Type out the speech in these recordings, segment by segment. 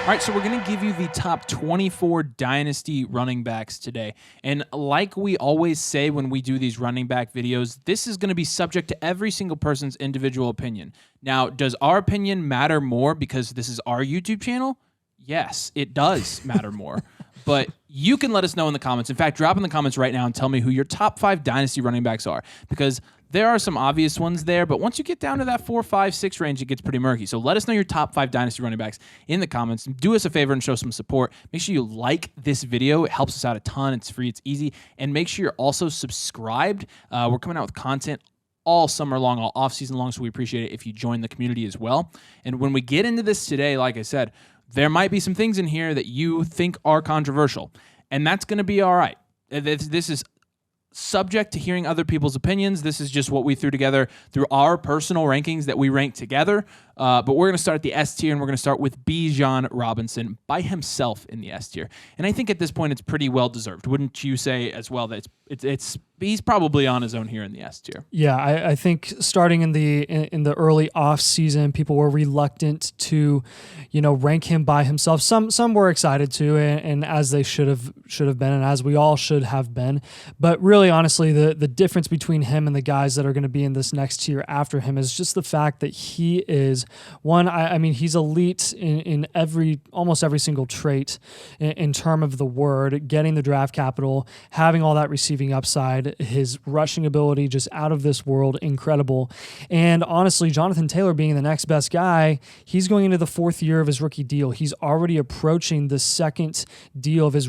All right, so we're going to give you the top 24 Dynasty running backs today. And like we always say when we do these running back videos, this is going to be subject to every single person's individual opinion. Now, does our opinion matter more because this is our YouTube channel? Yes, it does matter more. But you can let us know in the comments. In fact, drop in the comments right now and tell me who your top 5 Dynasty running backs are, because there are some obvious ones there, but once you get down to that 4, 5, 6 range, it gets pretty murky. So let us know your top 5 Dynasty running backs in the comments. Do us a favor and show some support. Make sure you like this video. It helps us out a ton. It's free. It's easy. And make sure you're also subscribed. We're coming out with content all summer long, all off-season long, so we appreciate it if you join the community as well. And when we get into this today, like I said, there might be some things in here that you think are controversial, and that's going to be all right. This is subject to hearing other people's opinions. This is just what we threw together through our personal rankings that we ranked together. But we're going to start at the S tier, and we're going to start with Bijan Robinson by himself in the S tier. And I think at this point it's pretty well deserved. Wouldn't you say as well that he's probably on his own here in the S tier? Yeah, I think starting in the early off season, people were reluctant to, rank him by himself. Some were excited to, and as they should have been, and as we all should have been. But really, honestly, the difference between him and the guys that are going to be in this next tier after him is just the fact that he is one. I mean, he's elite in almost every single trait in term of the word. Getting the draft capital, having all that receiving upside. His rushing ability just out of this world, incredible. And honestly, Jonathan Taylor being the next best guy, he's going into the 4th year of his rookie deal. He's already approaching the 2nd deal of his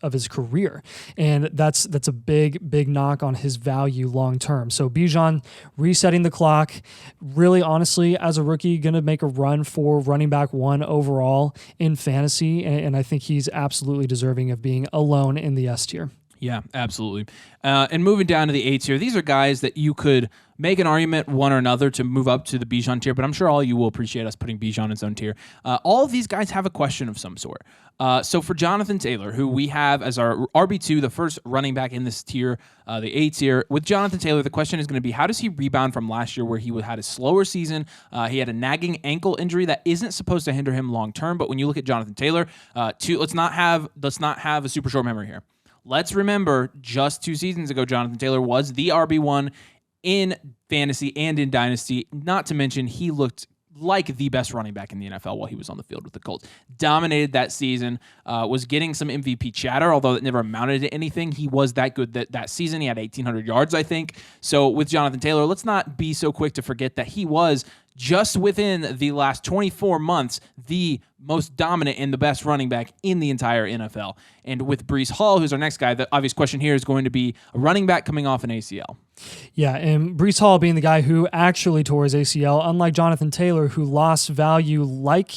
of his career, and that's a big knock on his value long term. So Bijan resetting the clock, really honestly as a rookie going to make a run for running back 1 overall in fantasy, and I think he's absolutely deserving of being alone in the S tier. Yeah, absolutely. And moving down to the A tier, these are guys that you could make an argument one or another to move up to the Bijan tier, but I'm sure all you will appreciate us putting Bijan in his own tier. All of these guys have a question of some sort. So for Jonathan Taylor, who we have as our RB2, the first running back in this tier, the A tier, with Jonathan Taylor, the question is going to be, how does he rebound from last year where he had a slower season? He had a nagging ankle injury that isn't supposed to hinder him long term, but when you look at Jonathan Taylor, let's not have a super short memory here. Let's remember, just 2 seasons ago, Jonathan Taylor was the RB1 in fantasy and in Dynasty. Not to mention, he looked like the best running back in the NFL while he was on the field with the Colts. Dominated that season, was getting some MVP chatter, although it never amounted to anything. He was that good that season. He had 1,800 yards, I think. So with Jonathan Taylor, let's not be so quick to forget that he was, just within the last 24 months, the most dominant and the best running back in the entire NFL. And with Breece Hall, who's our next guy, the obvious question here is going to be a running back coming off an ACL. Yeah, and Breece Hall being the guy who actually tore his ACL, unlike Jonathan Taylor, who lost value like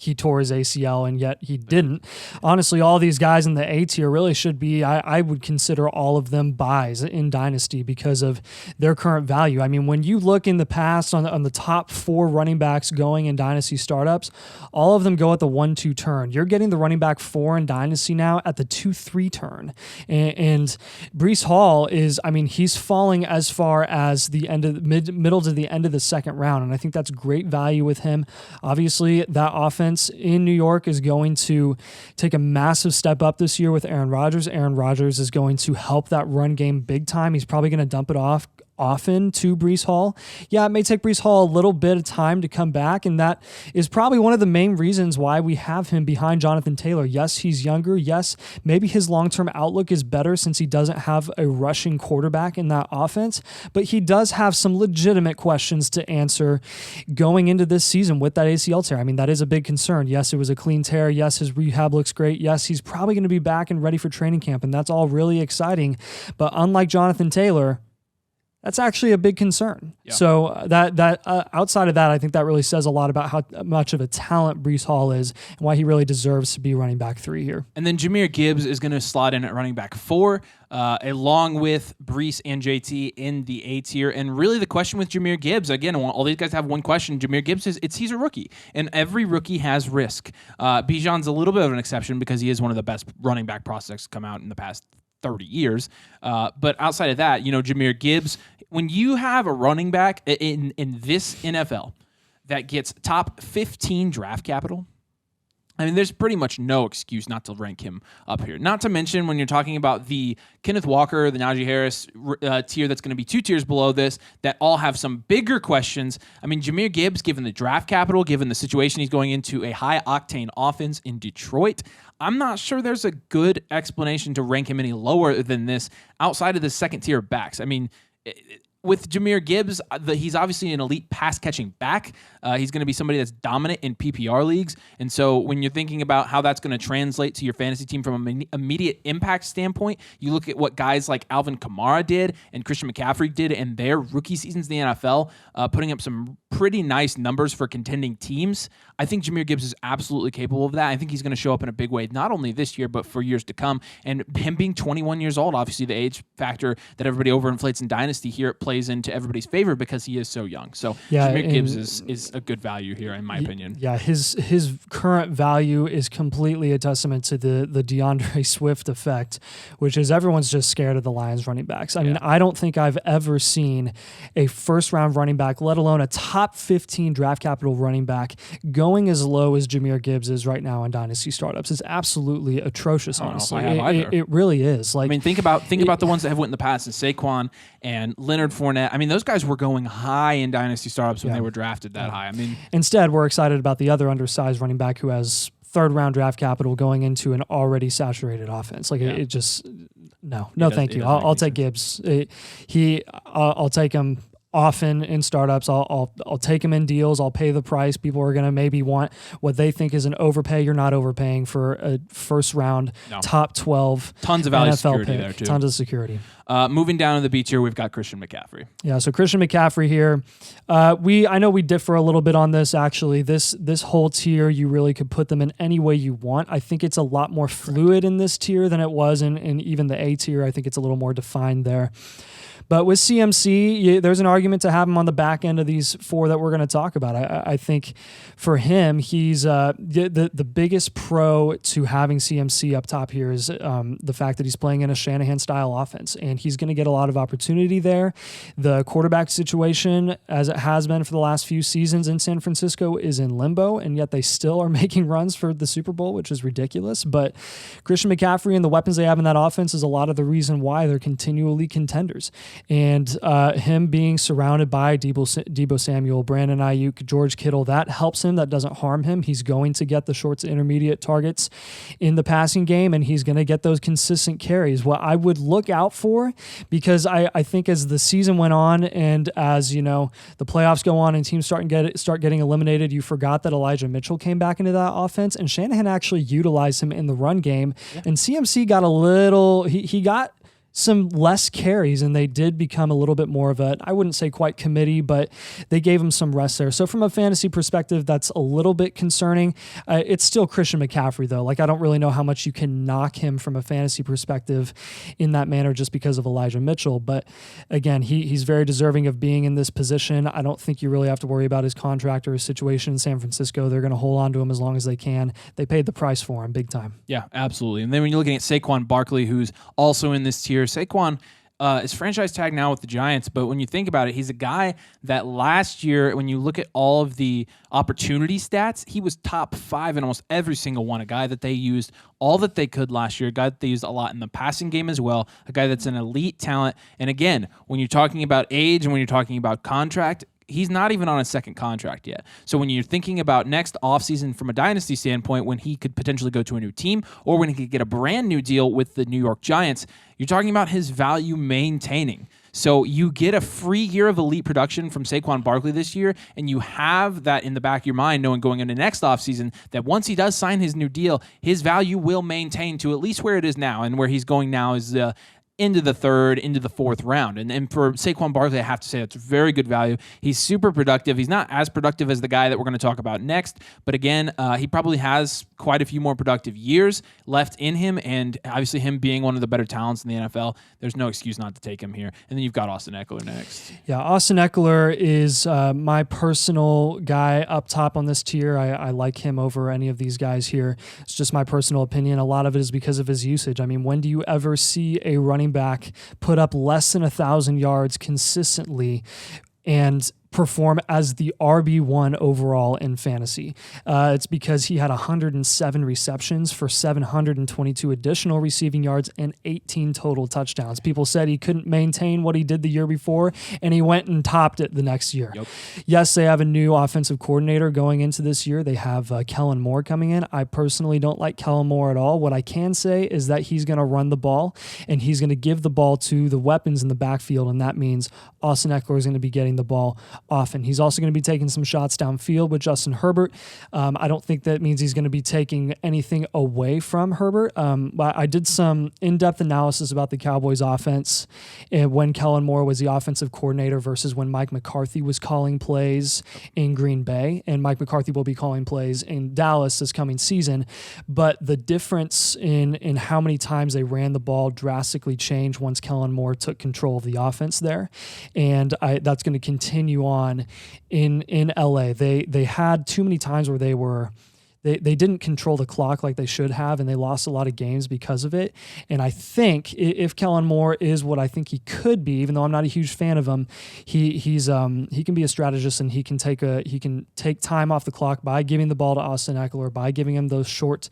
he tore his ACL, and yet he didn't. Honestly, all these guys in the A tier really should be, I would consider all of them buys in Dynasty because of their current value. I mean, when you look in the past on the top 4 running backs going in Dynasty startups, all of them go at the 1-2 turn. You're getting the running back 4 in Dynasty now at the 2-3 turn. And Breece Hall is, I mean, he's falling as far as the end of middle to the end of the 2nd round, and I think that's great value with him. Obviously, that offense in New York is going to take a massive step up this year with Aaron Rodgers. Aaron Rodgers is going to help that run game big time. He's probably going to dump it off often to Breece Hall. Yeah, it may take Breece Hall a little bit of time to come back, and that is probably one of the main reasons why we have him behind Jonathan Taylor. Yes, he's younger. Yes, maybe his long-term outlook is better since he doesn't have a rushing quarterback in that offense, but he does have some legitimate questions to answer going into this season with that ACL tear. I mean, that is a big concern. Yes, it was a clean tear. Yes, his rehab looks great. Yes, he's probably going to be back and ready for training camp, and that's all really exciting. But unlike Jonathan Taylor, that's actually a big concern. Yeah. So that outside of that, I think that really says a lot about how much of a talent Breece Hall is and why he really deserves to be running back 3 here. And then Jahmyr Gibbs is going to slot in at running back 4, along with Breece and JT in the A tier. And really the question with Jahmyr Gibbs, again, all these guys have one question. Jahmyr Gibbs he's a rookie, and every rookie has risk. Bijan's a little bit of an exception because he is one of the best running back prospects to come out in the past 30 years. But outside of that, Jahmyr Gibbs, when you have a running back in this NFL that gets top 15 draft capital, I mean, there's pretty much no excuse not to rank him up here. Not to mention when you're talking about the Kenneth Walker, the Najee Harris tier that's going to be 2 tiers below this that all have some bigger questions. I mean, Jahmyr Gibbs, given the draft capital, given the situation he's going into a high-octane offense in Detroit, I'm not sure there's a good explanation to rank him any lower than this outside of the second-tier backs. I mean, with Jahmyr Gibbs, he's obviously an elite pass-catching back. He's going to be somebody that's dominant in PPR leagues. And so when you're thinking about how that's going to translate to your fantasy team from an immediate impact standpoint, you look at what guys like Alvin Kamara did and Christian McCaffrey did in their rookie seasons in the NFL, putting up some pretty nice numbers for contending teams. I think Jahmyr Gibbs is absolutely capable of that. I think he's going to show up in a big way, not only this year, but for years to come. And him being 21 years old, obviously the age factor that everybody overinflates in Dynasty here plays into everybody's favor because he is so young. So Jahmyr Gibbs is a good value here, in my opinion. Yeah, his current value is completely a testament to the DeAndre Swift effect, which is everyone's just scared of the Lions running backs. I mean, I don't think I've ever seen a first-round running back, let alone a top 15 draft capital running back, going as low as Jahmyr Gibbs is right now in Dynasty startups. It's absolutely atrocious, honestly. It really is. Like, I mean, think about the ones that have went in the past, and Saquon and Leonard Fournette. I mean, those guys were going high in Dynasty startups when they were drafted that high. I mean, instead, we're excited about the other undersized running back who has third-round draft capital going into an already saturated offense. Like it just no, thank you. I'll take Gibbs. I'll take him often in startups. I'll take him in deals. I'll pay the price. People are going to maybe want what they think is an overpay. You're not overpaying for a first round top 12 tons of value NFL security pick. there too. Tons of security. Moving down to the B tier, we've got Christian McCaffrey. Yeah, so Christian McCaffrey here. I know we differ a little bit on this. Actually, this whole tier, you really could put them in any way you want. I think it's a lot more fluid in this tier than it was in even the A tier. I think it's a little more defined there. But with CMC, there's an argument to have him on the back end of these 4 that we're going to talk about. I think for him, he's the biggest pro to having CMC up top here is the fact that he's playing in a Shanahan-style offense, and he's going to get a lot of opportunity there. The quarterback situation, as it has been for the last few seasons in San Francisco, is in limbo, and yet they still are making runs for the Super Bowl, which is ridiculous. But Christian McCaffrey and the weapons they have in that offense is a lot of the reason why they're continually contenders. And him being surrounded by Deebo Samuel, Brandon Ayuk, George Kittle, that helps him. That doesn't harm him. He's going to get the short to intermediate targets in the passing game, and he's going to get those consistent carries. What I would look out for, because I think as the season went on and as the playoffs go on and teams start getting eliminated, you forgot that Elijah Mitchell came back into that offense, and Shanahan actually utilized him in the run game. Yeah. And CMC got a little. He got some less carries, and they did become a little bit more of I wouldn't say quite committee, but they gave him some rest there. So from a fantasy perspective, that's a little bit concerning. It's still Christian McCaffrey, though. Like, I don't really know how much you can knock him from a fantasy perspective in that manner just because of Elijah Mitchell. But again, he's very deserving of being in this position. I don't think you really have to worry about his contract or his situation in San Francisco. They're going to hold on to him as long as they can. They paid the price for him big time. Yeah, absolutely. And then when you're looking at Saquon Barkley, who's also in this tier, Saquon is franchise tag now with the Giants, but when you think about it, he's a guy that last year, when you look at all of the opportunity stats, he was top 5 in almost every single one. A guy that they used all that they could last year, a guy that they used a lot in the passing game as well, a guy that's an elite talent. And again, when you're talking about age and when you're talking about contract, he's not even on a second contract yet. So when you're thinking about next offseason from a dynasty standpoint, when he could potentially go to a new team or when he could get a brand new deal with the New York Giants, you're talking about his value maintaining. So you get a free year of elite production from Saquon Barkley this year, and you have that in the back of your mind, knowing going into next offseason that once he does sign his new deal, his value will maintain to at least where it is now, and where he's going now is into the 3rd, into the 4th round. And for Saquon Barkley, I have to say that's very good value. He's super productive. He's not as productive as the guy that we're going to talk about next, but again, he probably has quite a few more productive years left in him, and obviously him being one of the better talents in the NFL, there's no excuse not to take him here. And then you've got Austin Eckler next. Yeah, Austin Eckler is my personal guy up top on this tier. I like him over any of these guys here. It's just my personal opinion. A lot of it is because of his usage. I mean, when do you ever see a running back put up less than 1,000 yards consistently and perform as the RB1 overall in fantasy. It's because he had 107 receptions for 722 additional receiving yards and 18 total touchdowns. People said he couldn't maintain what he did the year before, and he went and topped it the next year. Yep. Yes, they have a new offensive coordinator going into this year. They have Kellen Moore coming in. I personally don't like Kellen Moore at all. What I can say is that he's going to run the ball, and he's going to give the ball to the weapons in the backfield, and that means Austin Eckler is going to be getting the ball often. He's also going to be taking some shots downfield with Justin Herbert. I don't think that means he's going to be taking anything away from Herbert. But I did some in-depth analysis about the Cowboys offense when Kellen Moore was the offensive coordinator versus when Mike McCarthy was calling plays in Green Bay, and Mike McCarthy will be calling plays in Dallas this coming season. But the difference in how many times they ran the ball drastically changed once Kellen Moore took control of the offense there, and that's going to continue on in LA. They had too many times where they didn't control the clock like they should have, and they lost a lot of games because of it. And I think if Kellen Moore is what I think he could be, even though I'm not a huge fan of him, he can be a strategist, and he can take time off the clock by giving the ball to Austin Eckler, by giving him those short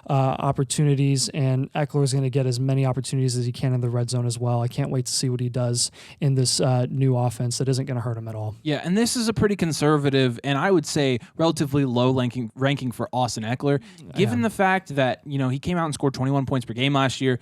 opportunities, and Eckler is going to get as many opportunities as he can in the red zone as well. I can't wait to see what he does in this new offense that isn't going to hurt him at all. Yeah, and this is a pretty conservative and I would say relatively low ranking for Austin Eckler, given the fact that he came out and scored 21 points per game last year.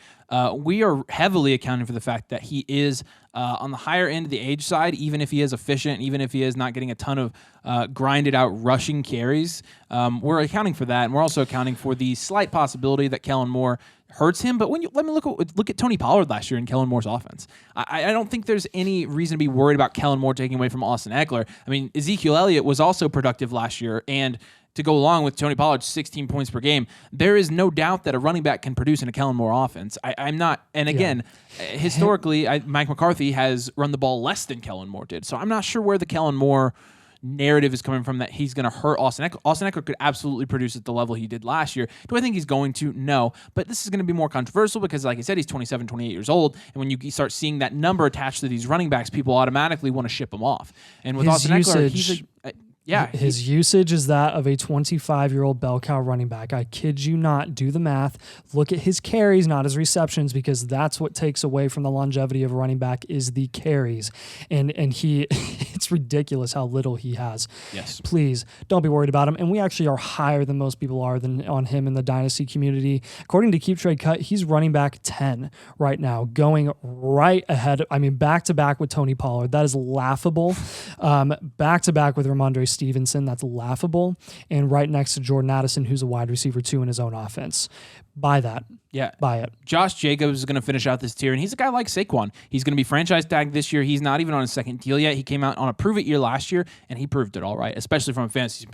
We are heavily accounting for the fact that he is on the higher end of the age side, even if he is efficient, even if he is not getting a ton of grinded out rushing carries. We're accounting for that, and we're also accounting for the slight possibility that Kellen Moore hurts him. But when let me look at Tony Pollard last year in Kellen Moore's offense. I don't think there's any reason to be worried about Kellen Moore taking away from Austin Eckler. I mean, Ezekiel Elliott was also productive last year, and to go along with Tony Pollard's 16 points per game, there is no doubt that a running back can produce in a Kellen Moore offense. I'm not, and again, historically, Mike McCarthy has run the ball less than Kellen Moore did. So I'm not sure where the Kellen Moore narrative is coming from that he's going to hurt Austin Eckler. Austin Eckler could absolutely produce at the level he did last year. Do I think he's going to? No. But this is going to be more controversial because, like I said, he's 27, 28 years old. And when you start seeing that number attached to these running backs, people automatically want to ship him off. And with Austin Eckler, he's his usage is that of a 25-year-old bell cow running back. I kid you not. Do the math. Look at his carries, not his receptions, because that's what takes away from the longevity of a running back is the carries. And he, it's ridiculous how little he has. Yes. Please don't be worried about him. And we actually are higher than most people are on him in the Dynasty community. According to Keep Trade Cut, he's running back 10 right now, going right ahead. I mean, back-to-back with Tony Pollard. That is laughable. Back-to-back with Ramondre Stevenson, that's laughable, and right next to Jordan Addison, who's a wide receiver too in his own offense. Buy that. Yeah. Buy it. Josh Jacobs is going to finish out this tier, and he's a guy like Saquon. He's going to be franchise tagged this year. He's not even on his second deal yet. He came out on a prove-it year last year, and he proved it all right, especially from a fantasy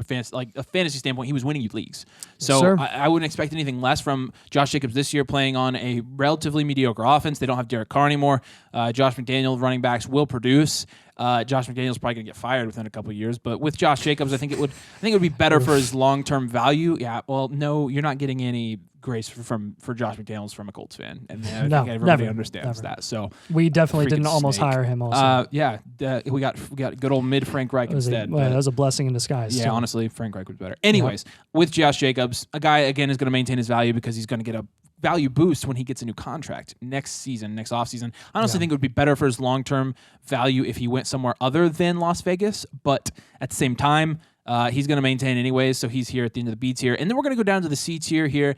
standpoint. He was winning you leagues. So I wouldn't expect anything less from Josh Jacobs this year playing on a relatively mediocre offense. They don't have Derek Carr anymore. Josh McDaniels, running backs, will produce. Josh McDaniels probably going to get fired within a couple of years, but with Josh Jacobs, I think it would be better for his long-term value. Yeah, well, no, you're not getting any grace for Josh McDaniels from a Colts fan, and I think everybody understands that. So we definitely didn't almost hire him. Also, we got good old mid Frank Reich instead. That was a blessing in disguise. Yeah, honestly, Frank Reich was better. Anyways, with Josh Jacobs, a guy again is going to maintain his value because he's going to get a value boost when he gets a new contract next offseason. I honestly think it would be better for his long-term value if he went somewhere other than Las Vegas, but at the same time, he's going to maintain anyways, so he's here at the end of the B tier. And then we're going to go down to the C tier here.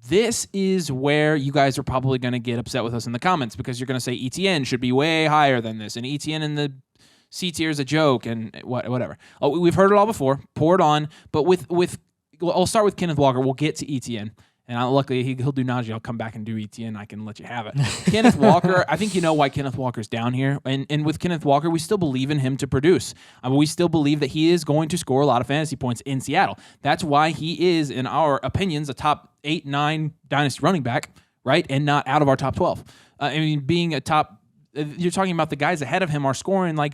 This is where you guys are probably going to get upset with us in the comments because you're going to say ETN should be way higher than this, and ETN in the C tier is a joke, and whatever. We've heard it all before. Pour it on. But I'll start with Kenneth Walker. We'll get to ETN. And luckily, he'll do Najee. I'll come back and do ETN. I can let you have it. Kenneth Walker, I think you know why Kenneth Walker's down here. And with Kenneth Walker, we still believe in him to produce. We still believe that he is going to score a lot of fantasy points in Seattle. That's why he is, in our opinions, a top 8, 9 dynasty running back, right? And not out of our top 12. Being a top, you're talking about the guys ahead of him are scoring like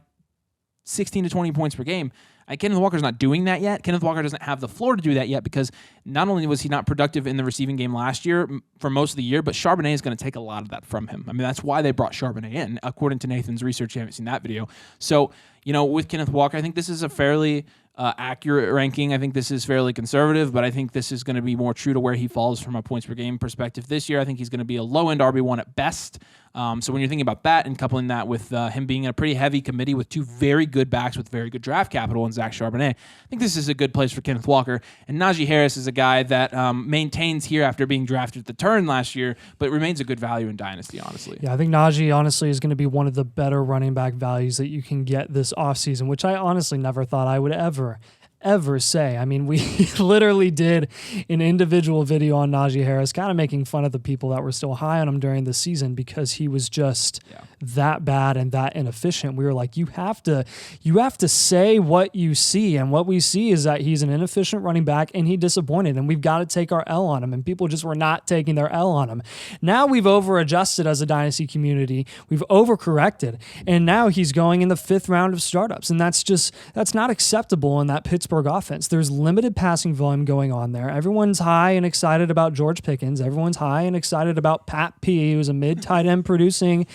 16 to 20 points per game. Kenneth Walker's not doing that yet. Kenneth Walker doesn't have the floor to do that yet because not only was he not productive in the receiving game last year for most of the year, but Charbonnet is going to take a lot of that from him. That's why they brought Charbonnet in, according to Nathan's research. You haven't seen that video. So with Kenneth Walker, I think this is a fairly accurate ranking. I think this is fairly conservative, but I think this is going to be more true to where he falls from a points per game perspective this year. I think he's going to be a low-end RB1 at best. So when you're thinking about that and coupling that with him being in a pretty heavy committee with two very good backs with very good draft capital and Zach Charbonnet, I think this is a good place for Kenneth Walker. And Najee Harris is a guy that maintains here after being drafted at the turn last year, but remains a good value in Dynasty, honestly. Yeah, I think Najee, honestly, is going to be one of the better running back values that you can get this offseason, which I honestly never thought I would ever say. I mean, we literally did an individual video on Najee Harris, kind of making fun of the people that were still high on him during the season because he was just that bad and that inefficient. We were like, you have to say what you see, and what we see is that he's an inefficient running back and he disappointed, and we've got to take our L on him, and people just were not taking their L on him. Now we've over-adjusted as a Dynasty community, we've overcorrected, and now he's going in the 5th round of startups, and that's not acceptable in that Pittsburgh offense. There's limited passing volume going on there. Everyone's high and excited about George Pickens. Everyone's high and excited about Pat P, who's a mid-tight end producing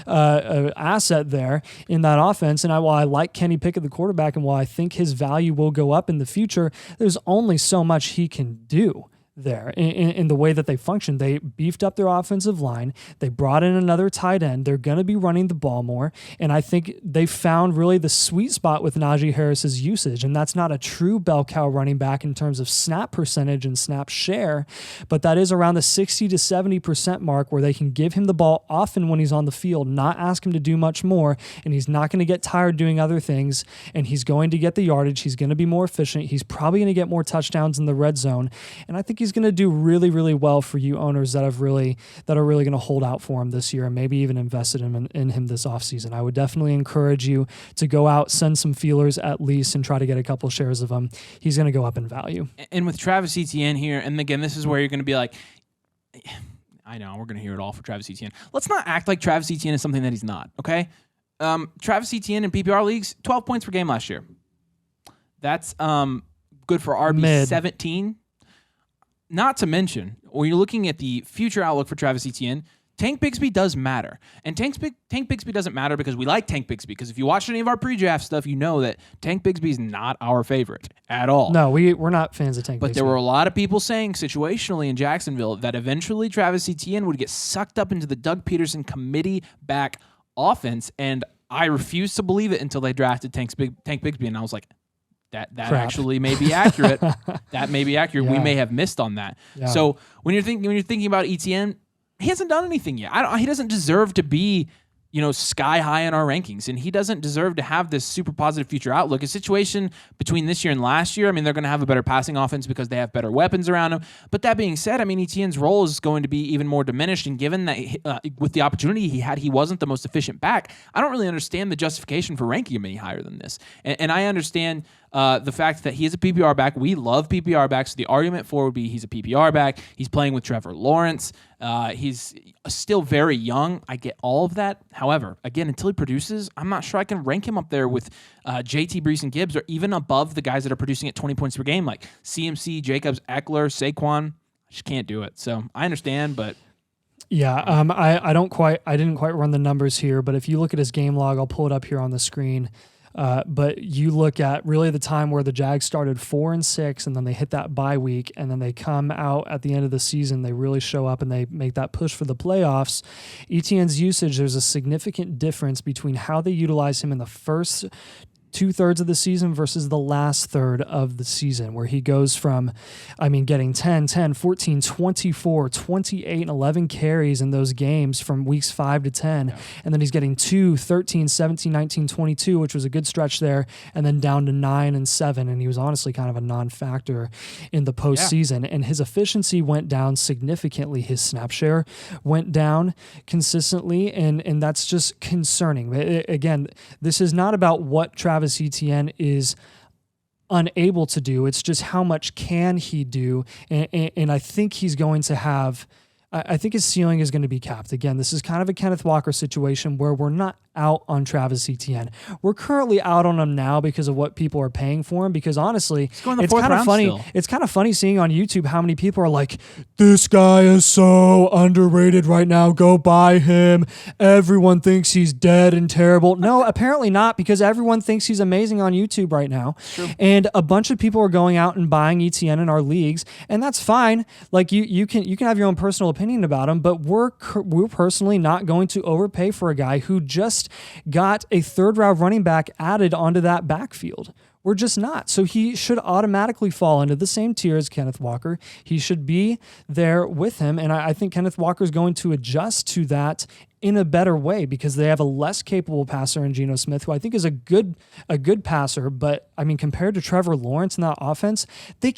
asset there in that offense. And while I like Kenny Pickett, the quarterback, and while I think his value will go up in the future, there's only so much he can do there in the way that they function. They beefed up their offensive line. They brought in another tight end. They're going to be running the ball more. And I think they found really the sweet spot with Najee Harris's usage. And that's not a true bell cow running back in terms of snap percentage and snap share, but that is around the 60 to 70% mark where they can give him the ball often when he's on the field, not ask him to do much more. And he's not going to get tired doing other things. And he's going to get the yardage. He's going to be more efficient. He's probably going to get more touchdowns in the red zone. And I think he's going to do really, really well for you owners that are really going to hold out for him this year and maybe even invested in him this offseason. I would definitely encourage you to go out, send some feelers at least, and try to get a couple shares of him. He's going to go up in value. And with Travis Etienne here, and again, this is where you're going to be like, I know, we're going to hear it all for Travis Etienne. Let's not act like Travis Etienne is something that he's not, okay? Travis Etienne in PPR leagues, 12 points per game last year. That's good for RB 17. Not to mention, when you're looking at the future outlook for Travis Etienne, Tank Bigsby does matter. And Tank Bigsby doesn't matter because we like Tank Bigsby. Because if you watch any of our pre-draft stuff, you know that Tank Bigsby is not our favorite at all. No, we're not fans of Tank Bigsby. But there were a lot of people saying situationally in Jacksonville that eventually Travis Etienne would get sucked up into the Doug Peterson committee back offense. And I refused to believe it until they drafted Tank Bigsby. And I was like, That actually may be accurate. That may be accurate. Yeah. We may have missed on that. Yeah. So when you're thinking about Etienne, he hasn't done anything yet. He doesn't deserve to be, sky high in our rankings, and he doesn't deserve to have this super positive future outlook. A situation between this year and last year, I mean, they're going to have a better passing offense because they have better weapons around him. But that being said, I mean, Etienne's role is going to be even more diminished, and given that with the opportunity he had, he wasn't the most efficient back, I don't really understand the justification for ranking him any higher than this. And I understand the fact that he is a PPR back. We love PPR backs. So the argument for would be he's a PPR back. He's playing with Trevor Lawrence. He's still very young. I get all of that. However, again, until he produces, I'm not sure I can rank him up there with JT, Brees, and Gibbs, or even above the guys that are producing at 20 points per game, like CMC, Jacobs, Eckler, Saquon. I just can't do it. So I understand, but... Yeah, I didn't quite run the numbers here, but if you look at his game log, I'll pull it up here on the screen. But you look at really the time where the Jags started 4-6, and then they hit that bye week, and then they come out at the end of the season. They really show up and they make that push for the playoffs. Etienne's usage, there's a significant difference between how they utilize him in the first 2/3 of the season versus the last third of the season, where he goes from, getting 10, 14, 24, 28, and 11 carries in those games from weeks 5 to 10. Yeah. And then he's getting 2, 13, 17, 19, 22, which was a good stretch there, and then down to 9 and 7. And he was honestly kind of a non-factor in the postseason. Yeah. And his efficiency went down significantly. His snap share went down consistently, and that's just concerning. Again, this is not about what Travis Etienne is unable to do. It's just how much can he do, and I think he's going to have. I think his ceiling is going to be capped. Again, this is kind of a Kenneth Walker situation where we're not out on Travis Etienne. We're currently out on him now because of what people are paying for him. Because honestly, it's kind of funny. Still. It's kind of funny seeing on YouTube how many people are like, "This guy is so underrated right now. Go buy him. Everyone thinks he's dead and terrible." No, apparently not, because everyone thinks he's amazing on YouTube right now. True. And a bunch of people are going out and buying Etienne in our leagues, and that's fine. Like you can have your own personal opinion about him, but we're personally not going to overpay for a guy who just got a third-round running back added onto that backfield. We're just not. So he should automatically fall into the same tier as Kenneth Walker. He should be there with him, and I think Kenneth Walker is going to adjust to that in a better way because they have a less capable passer in Geno Smith, who I think is a good passer, but I mean, compared to Trevor Lawrence in that offense, they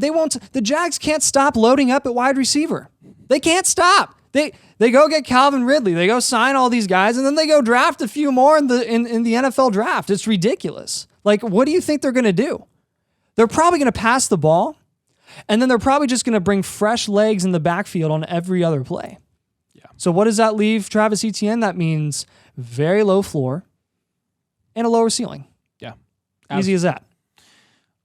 won't. The Jags can't stop loading up at wide receiver. They can't stop. They go get Calvin Ridley. They go sign all these guys, and then they go draft a few more in the NFL draft. It's ridiculous. Like, what do you think they're going to do? They're probably going to pass the ball, and then they're probably just going to bring fresh legs in the backfield on every other play. Yeah. So what does that leave Travis Etienne? That means very low floor and a lower ceiling. Yeah. Easy as that.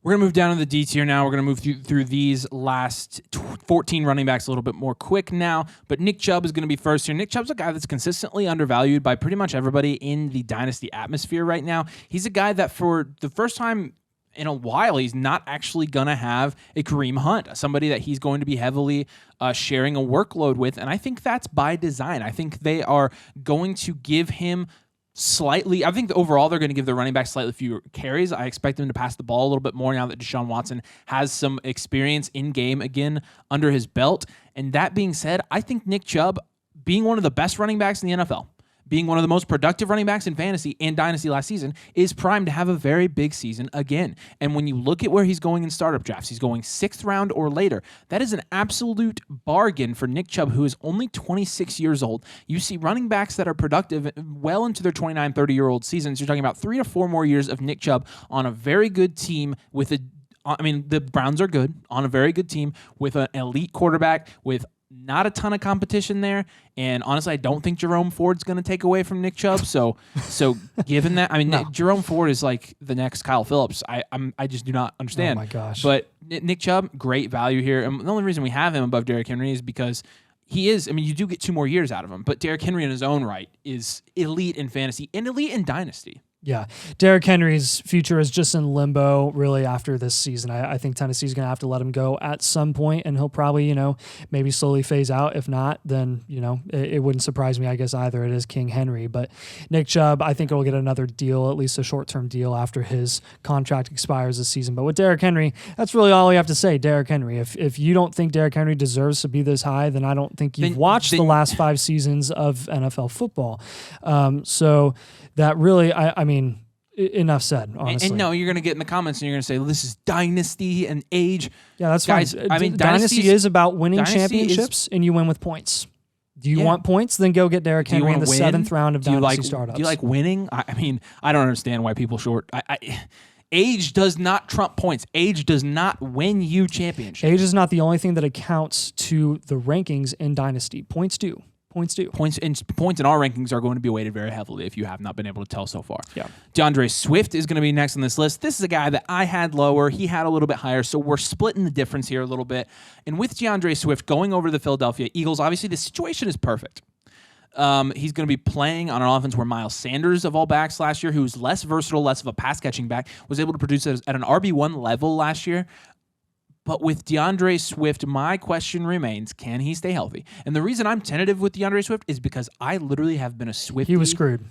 We're going to move down to the D tier now. We're going to move through these last 14 running backs a little bit more quick now. But Nick Chubb is going to be first here. Nick Chubb's a guy that's consistently undervalued by pretty much everybody in the Dynasty atmosphere right now. He's a guy that for the first time in a while, he's not actually going to have a Kareem Hunt, somebody that he's going to be heavily sharing a workload with. And I think that's by design. I think they are going to give him I think overall they're going to give the running back slightly fewer carries. I expect them to pass the ball a little bit more now that Deshaun Watson has some experience in game again under his belt. And that being said, I think Nick Chubb, being one of the best running backs in the NFL, being one of the most productive running backs in fantasy and Dynasty last season, is primed to have a very big season again. And when you look at where he's going in startup drafts, he's going 6th round or later. That is an absolute bargain for Nick Chubb, who is only 26 years old. You see running backs that are productive well into their 29, 30-year-old seasons. You're talking about 3 to 4 more years of Nick Chubb on a very good team with the Browns are good, on a very good team with an elite quarterback, with not a ton of competition there, and honestly, I don't think Jerome Ford's going to take away from Nick Chubb. So given that, I mean, no. Jerome Ford is like the next Kyle Phillips. I just do not understand. Oh my gosh! But Nick Chubb, great value here. And the only reason we have him above Derrick Henry is because he is. I mean, you do get 2 more years out of him, but Derrick Henry in his own right is elite in fantasy and elite in Dynasty. Yeah, Derrick Henry's future is just in limbo really after this season. I think Tennessee's going to have to let him go at some point, and he'll probably, maybe slowly phase out. If not, then, it wouldn't surprise me, I guess, either. It is King Henry. But Nick Chubb, I think will get another deal, at least a short-term deal after his contract expires this season. But with Derrick Henry, that's really all we have to say, Derrick Henry. If you don't think Derrick Henry deserves to be this high, then I don't think you've watched the last 5 seasons of NFL football. So that really, I mean, enough said, honestly. And no, you're going to get in the comments and you're going to say, well, this is Dynasty and age. Yeah, that's guys. Fine. I mean, Dynasty is about winning championships, and you win with points. Do you want points? Then go get Derrick Henry in the 7th round of Dynasty startups. Do you like winning? I mean, I don't understand why people short. Age does not trump points. Age does not win you championships. Age is not the only thing that accounts to the rankings in Dynasty. Points do. Points in our rankings are going to be weighted very heavily if you have not been able to tell so far. Yeah. DeAndre Swift is going to be next on this list. This is a guy that I had lower. He had a little bit higher, so we're splitting the difference here a little bit. And with DeAndre Swift going over to the Philadelphia Eagles, obviously the situation is perfect. He's going to be playing on an offense where Miles Sanders, of all backs last year, who's less versatile, less of a pass-catching back, was able to produce at an RB1 level last year. But with DeAndre Swift, my question remains, can he stay healthy? And the reason I'm tentative with DeAndre Swift is because I literally have been a Swiftie. He was screwed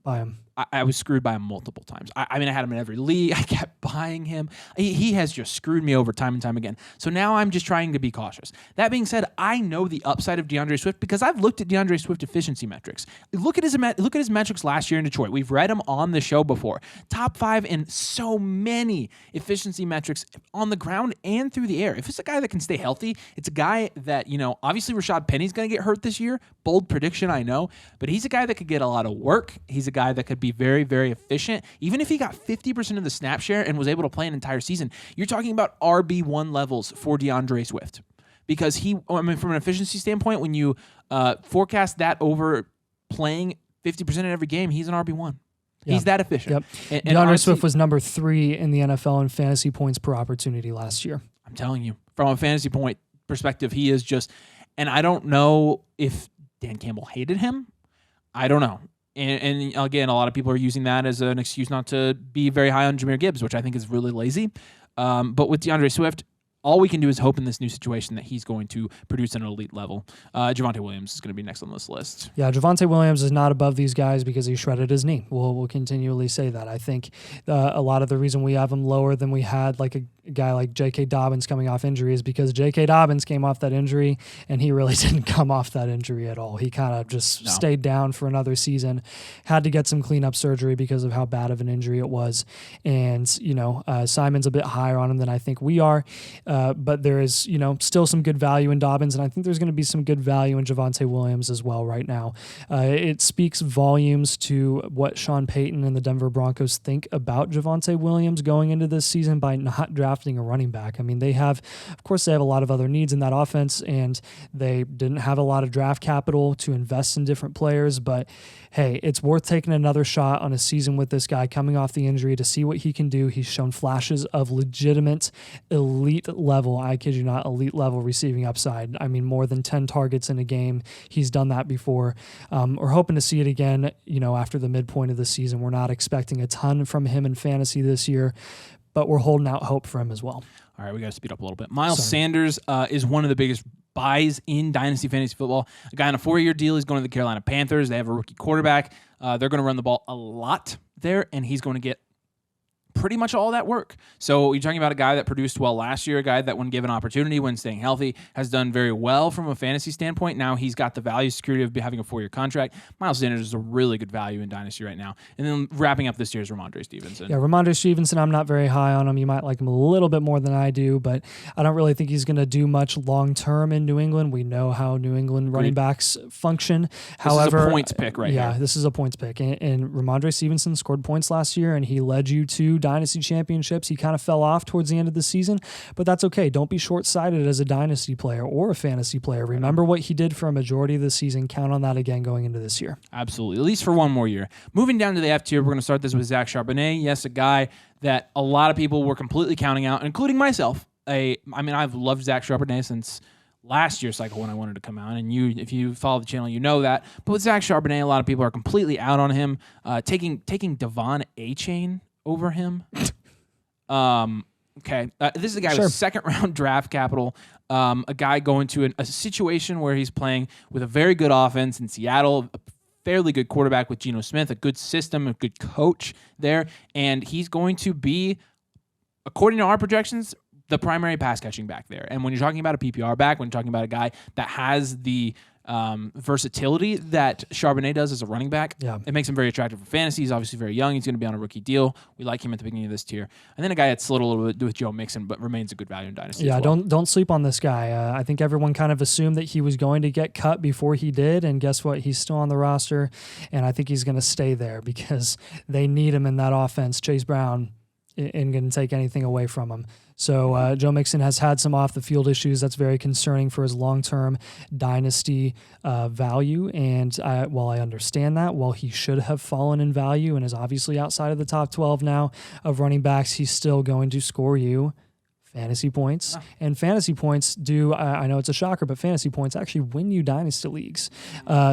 by him. I was screwed by him multiple times. I mean, I had him in every league. I kept buying him. He has just screwed me over time and time again. So now I'm just trying to be cautious. That being said, I know the upside of DeAndre Swift because I've looked at DeAndre Swift efficiency metrics. Look at his metrics last year in Detroit. We've read him on the show before. Top 5 in so many efficiency metrics on the ground and through the air. If it's a guy that can stay healthy, it's a guy that, obviously Rashad Penny's going to get hurt this year. Bold prediction, I know. But he's a guy that could get a lot of work. He's a guy that could be very, very efficient. Even if he got 50% of the snap share and was able to play an entire season, you're talking about RB1 levels for DeAndre Swift. Because from an efficiency standpoint, when you forecast that over playing 50% of every game, he's an RB1. Yeah. He's that efficient. Yep. And DeAndre Swift was number 3 in the NFL in fantasy points per opportunity last year. I'm telling you, from a fantasy point perspective, he is just, and I don't know if Dan Campbell hated him. I don't know. And again, a lot of people are using that as an excuse not to be very high on Jahmyr Gibbs, which I think is really lazy. But with DeAndre Swift, all we can do is hope in this new situation that he's going to produce at an elite level. Javonte Williams is going to be next on this list. Yeah, Javonte Williams is not above these guys because he shredded his knee. We'll continually say that. I think a lot of the reason we have him lower than we had like a guy like J.K. Dobbins coming off injury is because J.K. Dobbins came off that injury and he really didn't come off that injury at all. He kind of just stayed down for another season, had to get some cleanup surgery because of how bad of an injury it was. And, Simon's a bit higher on him than I think we are. But there is, still some good value in Dobbins, and I think there's going to be some good value in Javonte Williams as well right now. It speaks volumes to what Sean Payton and the Denver Broncos think about Javonte Williams going into this season by not drafting a running back. I mean, they have a lot of other needs in that offense, and they didn't have a lot of draft capital to invest in different players, but hey, it's worth taking another shot on a season with this guy coming off the injury to see what he can do. He's shown flashes of legitimate elite level, I kid you not, elite level receiving upside. I mean, more than 10 targets in a game. He's done that before. We're hoping to see it again, after the midpoint of the season. We're not expecting a ton from him in fantasy this year, but we're holding out hope for him as well. All right, we got to speed up a little bit. Miles Sanders is one of the biggest buys in Dynasty Fantasy Football. A guy on a 4-year deal. He's going to the Carolina Panthers. They have a rookie quarterback. They're going to run the ball a lot there, and he's going to get pretty much all that work. So you're talking about a guy that produced well last year, a guy that when given opportunity, when staying healthy, has done very well from a fantasy standpoint. Now he's got the value security of having a 4-year contract. Miles Sanders is a really good value in Dynasty right now. And then wrapping up this year is Ramondre Stevenson. Yeah, Ramondre Stevenson, I'm not very high on him. You might like him a little bit more than I do, but I don't really think he's going to do much long-term in New England. We know how New England running backs function. However, this is a points pick right here. Yeah, this is a points pick. And Ramondre Stevenson scored points last year, and he led you to Dynasty championships. He kind of fell off towards the end of the season, but that's okay. Don't be short-sighted as a Dynasty player or a fantasy player. Remember what he did for a majority of the season. Count on that again going into this year. Absolutely, at least for one more year. Moving down to the F tier, we're going to start this with Zach Charbonnet. Yes, a guy that a lot of people were completely counting out, including myself. I've loved Zach Charbonnet since last year's cycle when I wanted to come out, and if you follow the channel, you know that. But with Zach Charbonnet, a lot of people are completely out on him, taking Devon A-Chain over him. Okay. This is a guy with second-round draft capital, a guy going to a situation where he's playing with a very good offense in Seattle, a fairly good quarterback with Geno Smith, a good system, a good coach there, and he's going to be, according to our projections, the primary pass-catching back there. And when you're talking about a PPR back, when you're talking about a guy that has the versatility that Charbonnet does as a running back, it makes him very attractive for fantasy. He's obviously very young. He's going to be on a rookie deal. We like him at the beginning of this tier. And then a guy that slid a little bit with Joe Mixon, but remains a good value in Dynasty. Yeah, as well. don't sleep on this guy. I think everyone kind of assumed that he was going to get cut before he did, and guess what? He's still on the roster, and I think he's going to stay there because they need him in that offense. Chase Brown isn't going to take anything away from him. So Joe Mixon has had some off-the-field issues. That's very concerning for his long-term Dynasty value. And while I understand that, while he should have fallen in value and is obviously outside of the top 12 now of running backs, he's still going to score you fantasy points. And fantasy points do, I know it's a shocker, but fantasy points actually win you Dynasty leagues.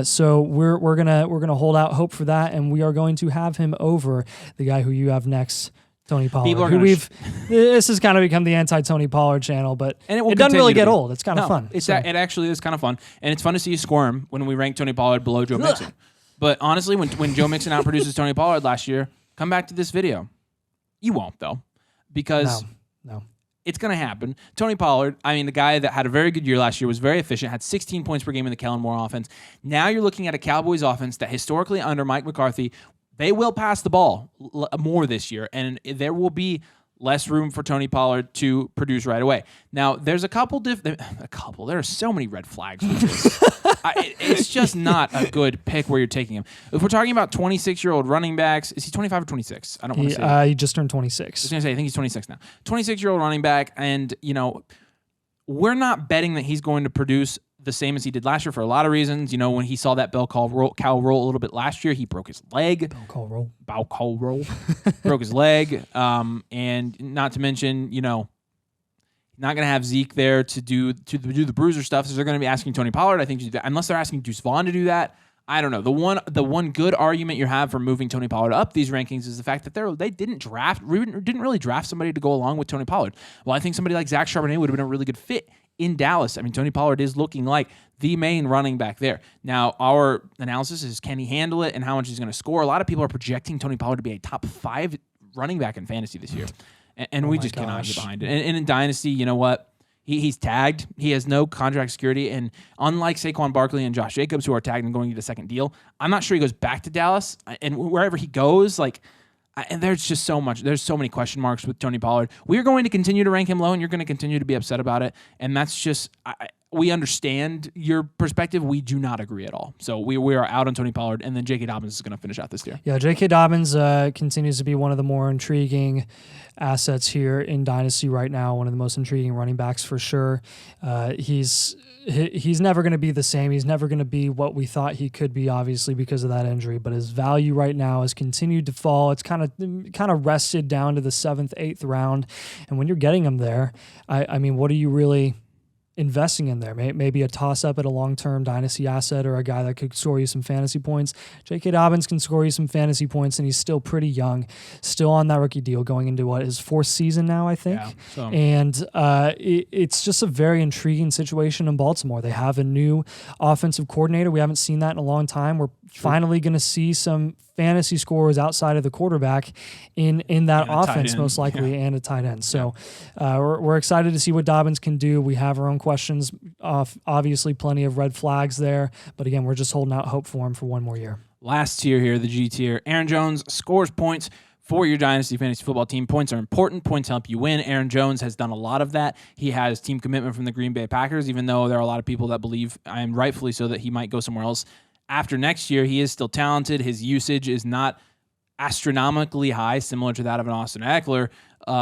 So we're gonna hold out hope for that, and we are going to have him over the guy who you have next, Tony Pollard, who this has kind of become the anti-Tony Pollard channel, but it doesn't really get old. It's kind of fun. It actually is kind of fun, and it's fun to see you squirm when we rank Tony Pollard below Joe Mixon. But honestly, when Joe Mixon outproduces Tony Pollard last year, come back to this video. You won't, though, because no. It's going to happen. Tony Pollard, the guy that had a very good year last year, was very efficient, had 16 points per game in the Kellen Moore offense. Now you're looking at a Cowboys offense that historically under Mike McCarthy, they will pass the ball more this year, and there will be less room for Tony Pollard to produce right away. Now, there's there are so many red flags with this. It's just not a good pick where you're taking him. If we're talking about 26-year-old running backs, is he 25 or 26? I don't want to say. He just turned 26. I was going to say, I think he's 26 now. 26-year-old running back, and, we're not betting that he's going to produce the same as he did last year for a lot of reasons. You know, when he saw that bell cow roll a little bit last year, he broke his leg. Bow call roll. Broke his leg. And not to mention, you know, not going to have Zeke there to do the bruiser stuff. So they're going to be asking Tony Pollard, I think, to do that. Unless they're asking Deuce Vaughn to do that. I don't know. The one good argument you have for moving Tony Pollard up these rankings is the fact that they didn't really draft somebody to go along with Tony Pollard. Well, I think somebody like Zach Charbonnet would have been a really good fit in Dallas. I mean, Tony Pollard is looking like the main running back there. Now, our analysis is, can he handle it and how much he's going to score? A lot of people are projecting Tony Pollard to be a top 5 running back in fantasy this year. And we just cannot get behind it. And in Dynasty, you know what? He's tagged. He has no contract security. And unlike Saquon Barkley and Josh Jacobs, who are tagged and going to get a second deal, I'm not sure he goes back to Dallas. And wherever he goes, and there's just so much. There's so many question marks with Tony Pollard. We're going to continue to rank him low, and you're going to continue to be upset about it. And that's just, we understand your perspective. We do not agree at all. So we are out on Tony Pollard, and then J.K. Dobbins is going to finish out this year. Yeah, J.K. Dobbins continues to be one of the more intriguing assets here in Dynasty right now, one of the most intriguing running backs for sure. He's never going to be the same. He's never going to be what we thought he could be, obviously, because of that injury. But his value right now has continued to fall. It's kind of rested down to the 7th, 8th round. And when you're getting him there, I mean, what are you really investing in there? Maybe a toss-up at a long-term Dynasty asset or a guy that could score you some fantasy points. J.K. Dobbins can score you some fantasy points, and he's still pretty young, still on that rookie deal, going into his 4th season now, I think. Yeah, so. And it's just a very intriguing situation in Baltimore. They have a new offensive coordinator. We haven't seen that in a long time. We're finally going to see some fantasy scorers outside of the quarterback in that offense, most likely, and a tight end. So we're excited to see what Dobbins can do. We have our own questions, obviously plenty of red flags there, but again, we're just holding out hope for him for one more year. Last tier here, the G tier. Aaron Jones scores points for your Dynasty fantasy football team. Points are important. Points help you win. Aaron Jones has done a lot of that. He has team commitment from the Green Bay Packers, even though there are a lot of people that believe, and rightfully so, that he might go somewhere else after next year. He is still talented. His usage is not astronomically high, similar to that of an Austin Eckler.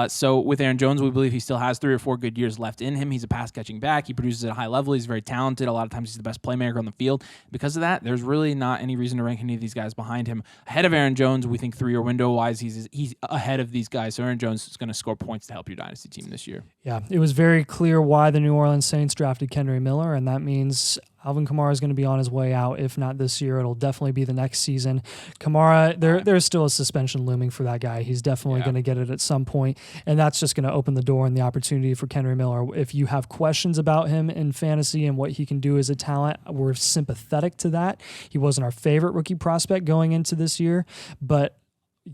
So with Aaron Jones, we believe he still has 3 or 4 good years left in him. He's a pass-catching back. He produces at a high level. He's very talented. A lot of times he's the best playmaker on the field. Because of that, there's really not any reason to rank any of these guys behind him. Ahead of Aaron Jones, we think 3-year window-wise, he's ahead of these guys. So Aaron Jones is going to score points to help your Dynasty team this year. Yeah, it was very clear why the New Orleans Saints drafted Kenneth Miller, and that means Alvin Kamara is going to be on his way out. If not this year, it'll definitely be the next season. Kamara, there's still a suspension looming for that guy. He's definitely going to get it at some point, and that's just going to open the door and the opportunity for Kenneth Miller. If you have questions about him in fantasy and what he can do as a talent, we're sympathetic to that. He wasn't our favorite rookie prospect going into this year, but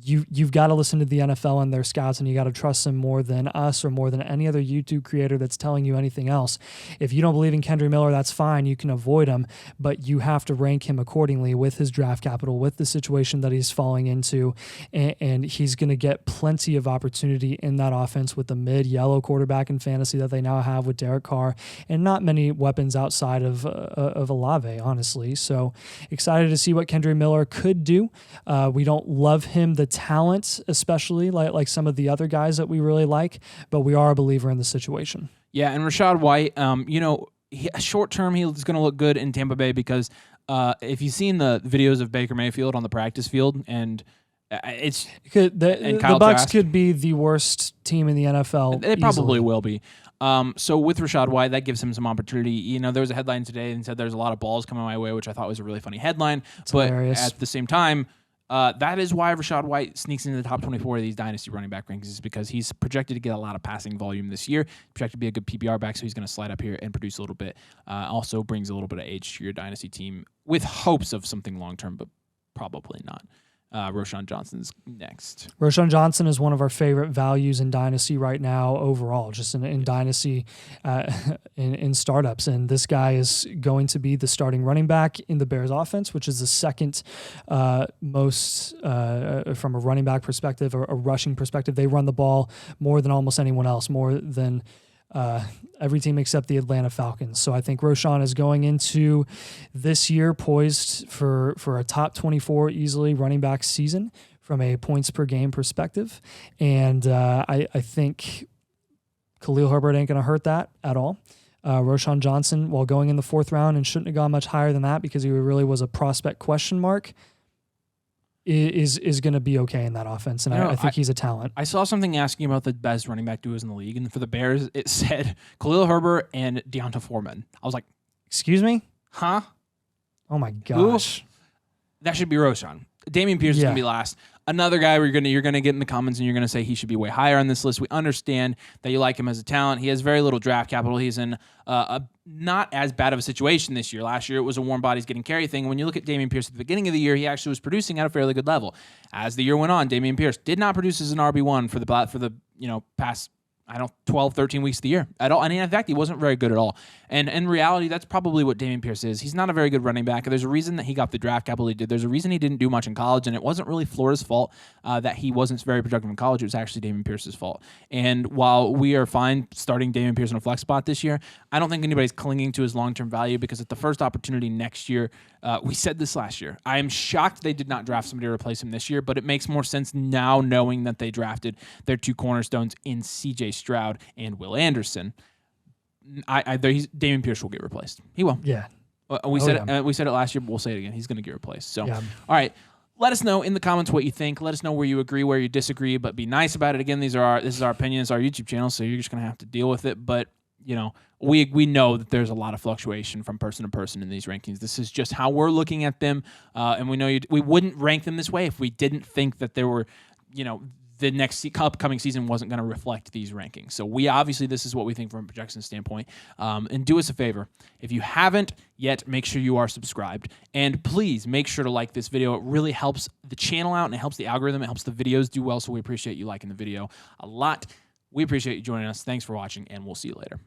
you've got to listen to the NFL and their scouts, and you got to trust them more than us or more than any other YouTube creator that's telling you anything else. If you don't believe in Kenneth Miller, that's fine. You can avoid him, but you have to rank him accordingly with his draft capital, with the situation that he's falling into, and he's going to get plenty of opportunity in that offense with the mid-yellow quarterback in fantasy that they now have with Derek Carr, and not many weapons outside of Olave, honestly. So excited to see what Kenneth Miller could do. We don't love him, the talent, especially like some of the other guys that we really like, but we are a believer in the situation. Yeah, and Rachaad White, short term, he's going to look good in Tampa Bay because if you've seen the videos of Baker Mayfield on the practice field, and the Bucs could be the worst team in the NFL. It probably will be. So with Rachaad White, that gives him some opportunity. You know, there was a headline today and said there's a lot of balls coming my way, which I thought was a really funny headline. But hilarious. At the same time, that is why Rachaad White sneaks into the top 24 of these Dynasty running back rankings, is because he's projected to get a lot of passing volume this year, projected to be a good PPR back, so he's going to slide up here and produce a little bit. Also brings a little bit of age to your Dynasty team with hopes of something long-term, but probably not. Roschon Johnson's next. Roschon Johnson is one of our favorite values in Dynasty right now overall, just in Dynasty in startups. And this guy is going to be the starting running back in the Bears offense, which is the second most from a running back perspective or a rushing perspective. They run the ball more than almost anyone else, more than every team except the Atlanta Falcons. So I think Roschon is going into this year poised for a top 24 easily running back season from a points per game perspective. And I think Khalil Herbert ain't going to hurt that at all. Roshan Johnson, while going in the 4th round and shouldn't have gone much higher than that because he really was a prospect question mark, is going to be okay in that offense. And I think he's a talent. I saw something asking about the best running back duos in the league, and for the Bears, it said Khalil Herbert and Deonta Foreman. I was like, excuse me? Huh? Oh my gosh. Who? That should be Roshan. Dameon Pierce is going to be last. Another guy where you're gonna get in the comments and you're gonna say he should be way higher on this list. We understand that you like him as a talent. He has very little draft capital. He's in a not as bad of a situation this year. Last year it was a warm bodies getting carry thing. When you look at Dameon Pierce at the beginning of the year, he actually was producing at a fairly good level. As the year went on, Dameon Pierce did not produce as an RB1 for the past 12, 13 weeks of the year at all. I mean, in fact, he wasn't very good at all. And in reality, that's probably what Dameon Pierce is. He's not a very good running back. There's a reason that he got the draft capital he did. There's a reason he didn't do much in college, and it wasn't really Florida's fault that he wasn't very productive in college. It was actually Dameon Pierce's fault. And while we are fine starting Dameon Pierce in a flex spot this year, I don't think anybody's clinging to his long-term value because at the first opportunity next year, we said this last year, I am shocked they did not draft somebody to replace him this year, but it makes more sense now knowing that they drafted their 2 cornerstones in C.J. Stroud and Will Anderson. Dameon Pierce will get replaced. He will. Yeah. We said it last year, but we'll say it again. He's going to get replaced. So, all right. Let us know in the comments what you think. Let us know where you agree, where you disagree, but be nice about it. Again, this is our opinion. It's our YouTube channel, so you're just going to have to deal with it. But, we know that there's a lot of fluctuation from person to person in these rankings. This is just how we're looking at them, and we know we wouldn't rank them this way if we didn't think that there were, the next upcoming season wasn't going to reflect these rankings. So this is what we think from a projection standpoint. And do us a favor. If you haven't yet, make sure you are subscribed. And please make sure to like this video. It really helps the channel out and it helps the algorithm. It helps the videos do well. So we appreciate you liking the video a lot. We appreciate you joining us. Thanks for watching, and we'll see you later.